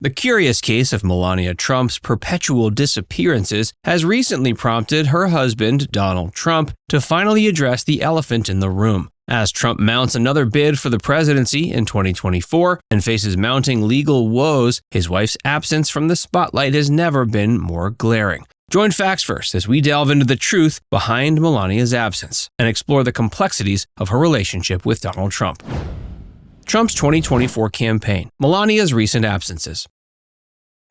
The curious case of Melania Trump's perpetual disappearances has recently prompted her husband, Donald Trump, to finally address the elephant in the room. As Trump mounts another bid for the presidency in 2024 and faces mounting legal woes, his wife's absence from the spotlight has never been more glaring. Join FactsVerse as we delve into the truth behind Melania's absence and explore the complexities of her relationship with Donald Trump. Trump's 2024 campaign, Melania's recent absences.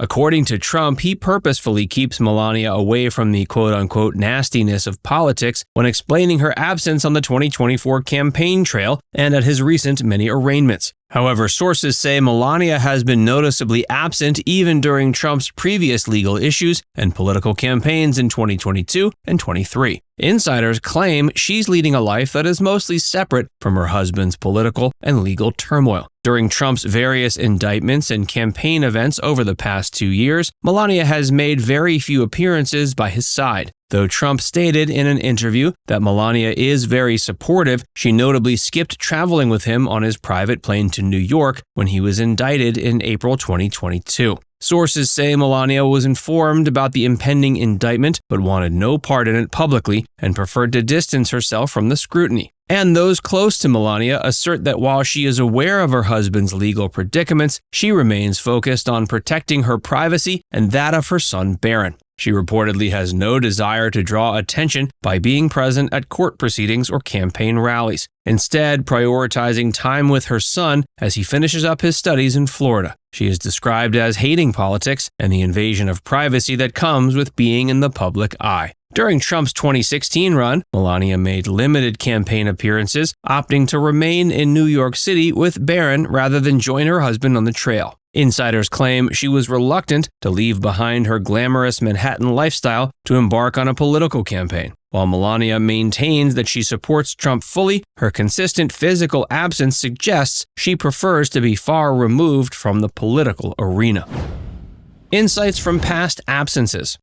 According to Trump, he purposefully keeps Melania away from the quote-unquote nastiness of politics when explaining her absence on the 2024 campaign trail and at his recent many arraignments. However, sources say Melania has been noticeably absent even during Trump's previous legal issues and political campaigns in 2022 and 23. Insiders claim she's leading a life that is mostly separate from her husband's political and legal turmoil. During Trump's various indictments and campaign events over the past 2 years, Melania has made very few appearances by his side. Though Trump stated in an interview that Melania is very supportive, she notably skipped traveling with him on his private plane to New York when he was indicted in April 2022. Sources say Melania was informed about the impending indictment but wanted no part in it publicly and preferred to distance herself from the scrutiny. And those close to Melania assert that while she is aware of her husband's legal predicaments, she remains focused on protecting her privacy and that of her son Barron. She reportedly has no desire to draw attention by being present at court proceedings or campaign rallies, instead prioritizing time with her son as he finishes up his studies in Florida. She is described as hating politics and the invasion of privacy that comes with being in the public eye. During Trump's 2016 run, Melania made limited campaign appearances, opting to remain in New York City with Barron rather than join her husband on the trail. Insiders claim she was reluctant to leave behind her glamorous Manhattan lifestyle to embark on a political campaign. While Melania maintains that she supports Trump fully, her consistent physical absence suggests she prefers to be far removed from the political arena. Insights from past absences.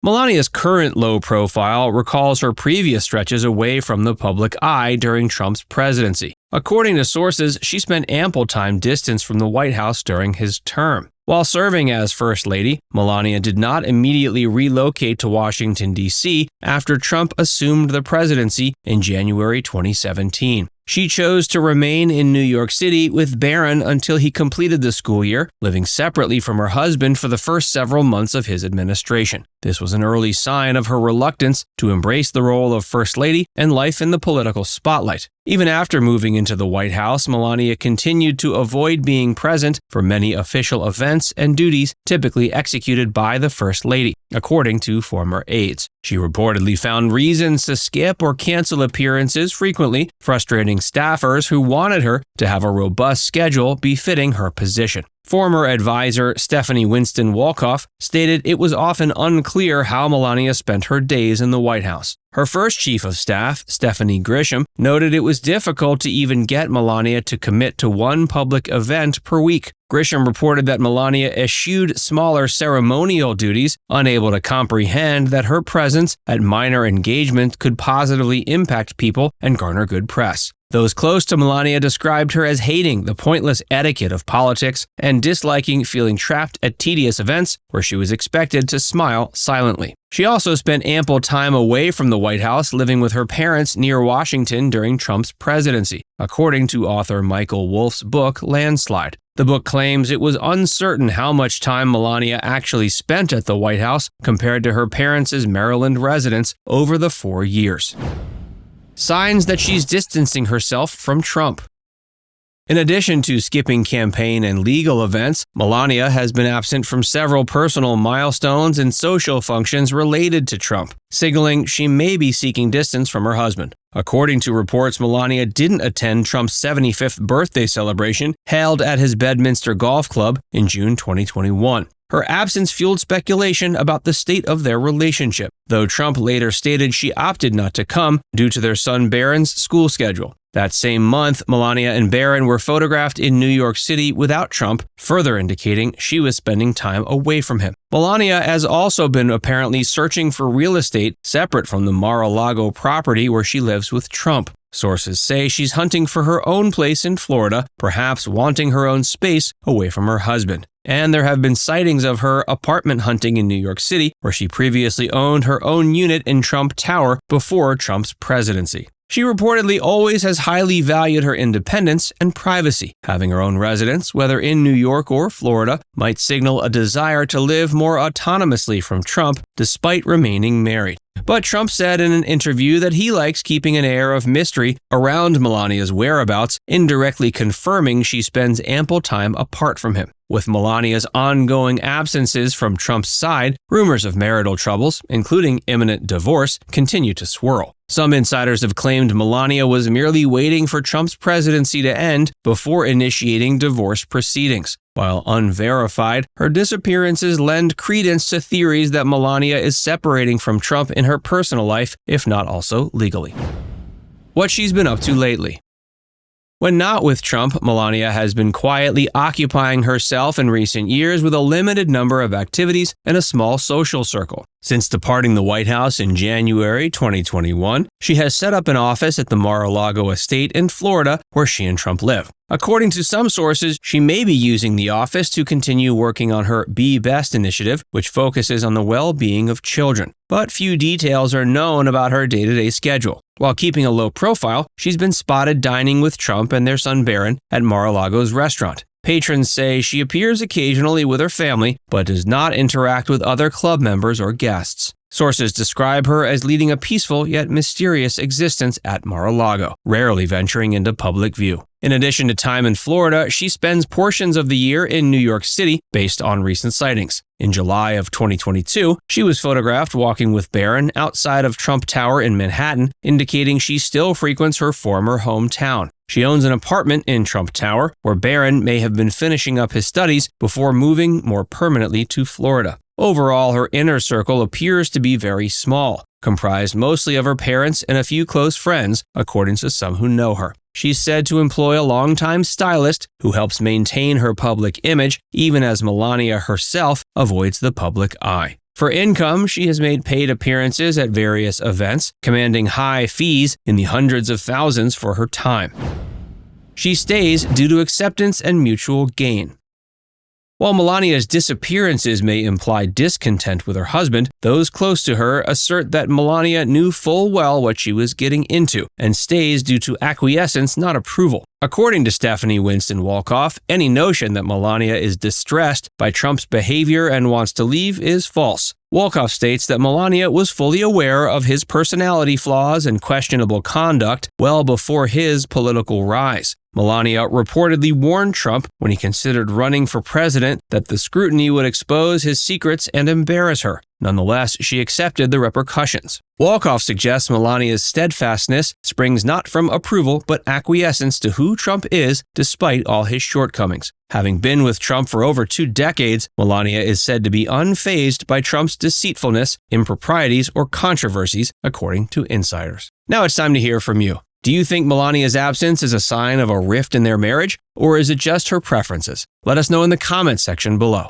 Melania's current low profile recalls her previous stretches away from the public eye during Trump's presidency. According to sources, she spent ample time distanced from the White House during his term. While serving as First Lady, Melania did not immediately relocate to Washington, D.C. after Trump assumed the presidency in January 2017. She chose to remain in New York City with Barron until he completed the school year, living separately from her husband for the first several months of his administration. This was an early sign of her reluctance to embrace the role of First Lady and life in the political spotlight. Even after moving into the White House, Melania continued to avoid being present for many official events and duties typically executed by the First Lady, according to former aides. She reportedly found reasons to skip or cancel appearances frequently, frustrating staffers who wanted her to have a robust schedule befitting her position. Former advisor Stephanie Winston Wolkoff stated it was often unclear how Melania spent her days in the White House. Her first chief of staff, Stephanie Grisham, noted it was difficult to even get Melania to commit to one public event per week. Grisham reported that Melania eschewed smaller ceremonial duties, unable to comprehend that her presence at minor engagements could positively impact people and garner good press. Those close to Melania described her as hating the pointless etiquette of politics and disliking feeling trapped at tedious events where she was expected to smile silently. She also spent ample time away from the White House, living with her parents near Washington during Trump's presidency, according to author Michael Wolff's book, Landslide. The book claims it was uncertain how much time Melania actually spent at the White House compared to her parents' Maryland residence over the 4 years. Signs that she's distancing herself from Trump. In addition to skipping campaign and legal events, Melania has been absent from several personal milestones and social functions related to Trump, signaling she may be seeking distance from her husband. According to reports, Melania didn't attend Trump's 75th birthday celebration held at his Bedminster Golf Club in June 2021. Her absence fueled speculation about the state of their relationship, though Trump later stated she opted not to come due to their son Barron's school schedule. That same month, Melania and Barron were photographed in New York City without Trump, further indicating she was spending time away from him. Melania has also been apparently searching for real estate separate from the Mar-a-Lago property where she lives with Trump. Sources say she's hunting for her own place in Florida, perhaps wanting her own space away from her husband. And there have been sightings of her apartment hunting in New York City, where she previously owned her own unit in Trump Tower before Trump's presidency. She reportedly always has highly valued her independence and privacy. Having her own residence, whether in New York or Florida, might signal a desire to live more autonomously from Trump despite remaining married. But Trump said in an interview that he likes keeping an air of mystery around Melania's whereabouts, indirectly confirming she spends ample time apart from him. With Melania's ongoing absences from Trump's side, rumors of marital troubles, including imminent divorce, continue to swirl. Some insiders have claimed Melania was merely waiting for Trump's presidency to end before initiating divorce proceedings. While unverified, her disappearances lend credence to theories that Melania is separating from Trump in her personal life, if not also legally. What she's been up to lately. When not with Trump, Melania has been quietly occupying herself in recent years with a limited number of activities and a small social circle. Since departing the White House in January 2021, she has set up an office at the Mar-a-Lago estate in Florida where she and Trump live. According to some sources, she may be using the office to continue working on her Be Best initiative, which focuses on the well-being of children. But few details are known about her day-to-day schedule. While keeping a low profile, she's been spotted dining with Trump and their son Barron at Mar-a-Lago's restaurant. Patrons say she appears occasionally with her family, but does not interact with other club members or guests. Sources describe her as leading a peaceful yet mysterious existence at Mar-a-Lago, rarely venturing into public view. In addition to time in Florida, she spends portions of the year in New York City based on recent sightings. In July of 2022, she was photographed walking with Barron outside of Trump Tower in Manhattan, indicating she still frequents her former hometown. She owns an apartment in Trump Tower, where Barron may have been finishing up his studies before moving more permanently to Florida. Overall, her inner circle appears to be very small, comprised mostly of her parents and a few close friends, according to some who know her. She's said to employ a longtime stylist who helps maintain her public image, even as Melania herself avoids the public eye. For income, she has made paid appearances at various events, commanding high fees in the hundreds of thousands for her time. She stays due to acceptance and mutual gain. While Melania's disappearances may imply discontent with her husband, those close to her assert that Melania knew full well what she was getting into and stays due to acquiescence, not approval. According to Stephanie Winston-Wolkoff, any notion that Melania is distressed by Trump's behavior and wants to leave is false. Wolkoff states that Melania was fully aware of his personality flaws and questionable conduct well before his political rise. Melania reportedly warned Trump when he considered running for president that the scrutiny would expose his secrets and embarrass her. Nonetheless, she accepted the repercussions. Wolkoff suggests Melania's steadfastness springs not from approval but acquiescence to who Trump is despite all his shortcomings. Having been with Trump for over 2 decades, Melania is said to be unfazed by Trump's deceitfulness, improprieties, or controversies, according to insiders. Now it's time to hear from you. Do you think Melania's absence is a sign of a rift in their marriage, or is it just her preferences? Let us know in the comments section below.